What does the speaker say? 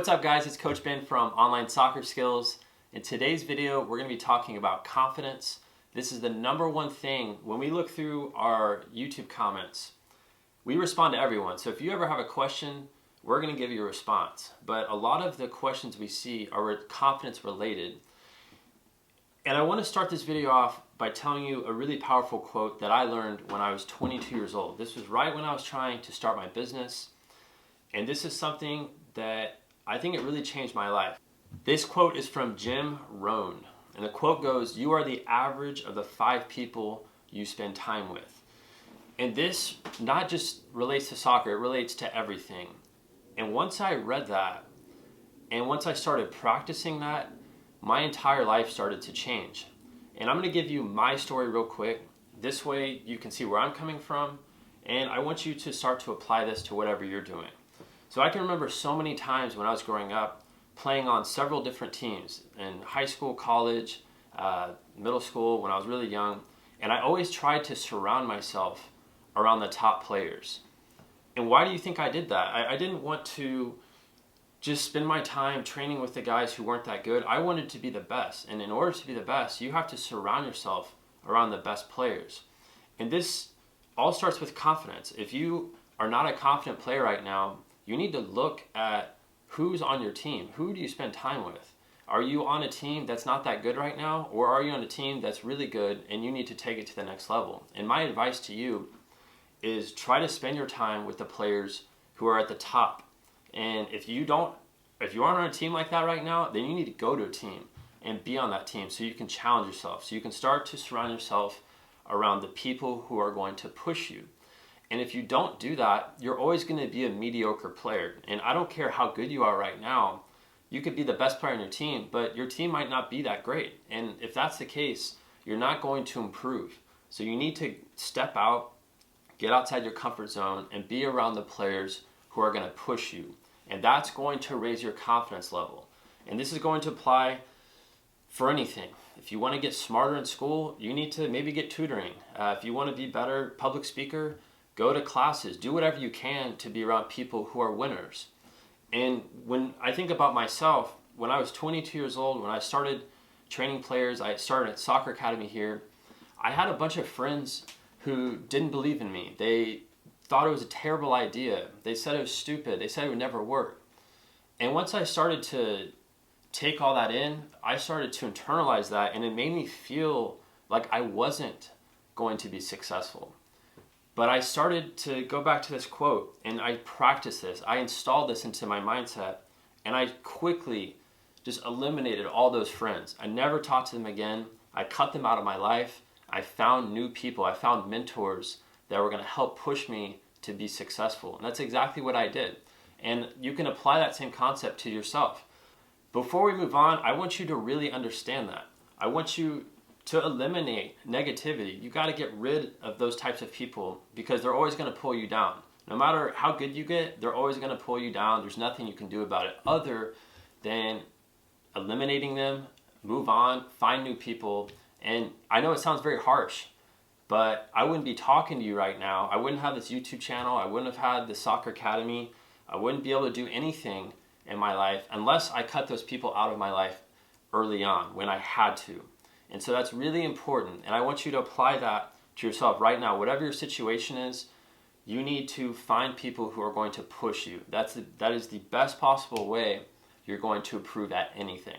what's up guys? It's Coach Ben from Online Soccer Skills. In today's video, we're going to be talking about confidence. This is the number one thing when we look through our YouTube comments. We respond to everyone. So if you ever have a question, we're going to give you a response. But a lot of the questions we see are confidence related. And I want to start this video off by telling you a really powerful quote that I learned when I was 22 years old. This was right when I was trying to start my business. And this is something that I think it really changed my life. This quote is from Jim Rohn. And the quote goes, "You are the average of the 5 people you spend time with." And this not just relates to soccer, it relates to everything. And once I read that, and once I started practicing that, my entire life started to change. And I'm going to give you my story real quick. This way you can see where I'm coming from. And I want you to start to apply this to whatever you're doing. So I can remember so many times when I was growing up playing on several different teams in high school, college, middle school, when I was really young. And I always tried to surround myself around the top players. And why do you think I did that? I didn't want to just spend my time training with the guys who weren't that good. I wanted to be the best. And in order to be the best, you have to surround yourself around the best players. And this all starts with confidence. If you are not a confident player right now, you need to look at who's on your team. Who do you spend time with? Are you on a team that's not that good right now? Or are you on a team that's really good and you need to take it to the next level? And my advice to you is try to spend your time with the players who are at the top. And if you aren't on a team like that right now, then you need to go to a team and be on that team so you can challenge yourself. So you can start to surround yourself around the people who are going to push you. And if you don't do that, you're always going to be a mediocre player. And I don't care how good you are right now. You could be the best player on your team, but your team might not be that great. And if that's the case, you're not going to improve. So you need to step out, get outside your comfort zone, and be around the players who are going to push you. And that's going to raise your confidence level. And this is going to apply for anything. If you want to get smarter in school, you need to maybe get tutoring. If you want to be better public speaker, go to classes. Do whatever you can to be around people who are winners. And when I think about myself, when I was 22 years old, when I started training players, I started at Soccer Academy here, I had a bunch of friends who didn't believe in me. They thought it was a terrible idea. They said it was stupid. They said it would never work. And once I started to take all that in, I started to internalize that, and it made me feel like I wasn't going to be successful. But I started to go back to this quote, and I practiced this. I installed this into my mindset, and I quickly just eliminated all those friends. I never talked to them again. I cut them out of my life. I found new people. I found mentors that were going to help push me to be successful. And that's exactly what I did. And you can apply that same concept to yourself. Before we move on, I want you to really understand that. I want you to eliminate negativity. You got to get rid of those types of people because they're always going to pull you down. No matter how good you get, they're always going to pull you down. There's nothing you can do about it other than eliminating them, move on, find new people. And I know it sounds very harsh, but I wouldn't be talking to you right now. I wouldn't have this YouTube channel. I wouldn't have had the Soccer Academy. I wouldn't be able to do anything in my life unless I cut those people out of my life early on when I had to. And so that's really important. And I want you to apply that to yourself right now. Whatever your situation is, you need to find people who are going to push you. That is the best possible way you're going to improve at anything.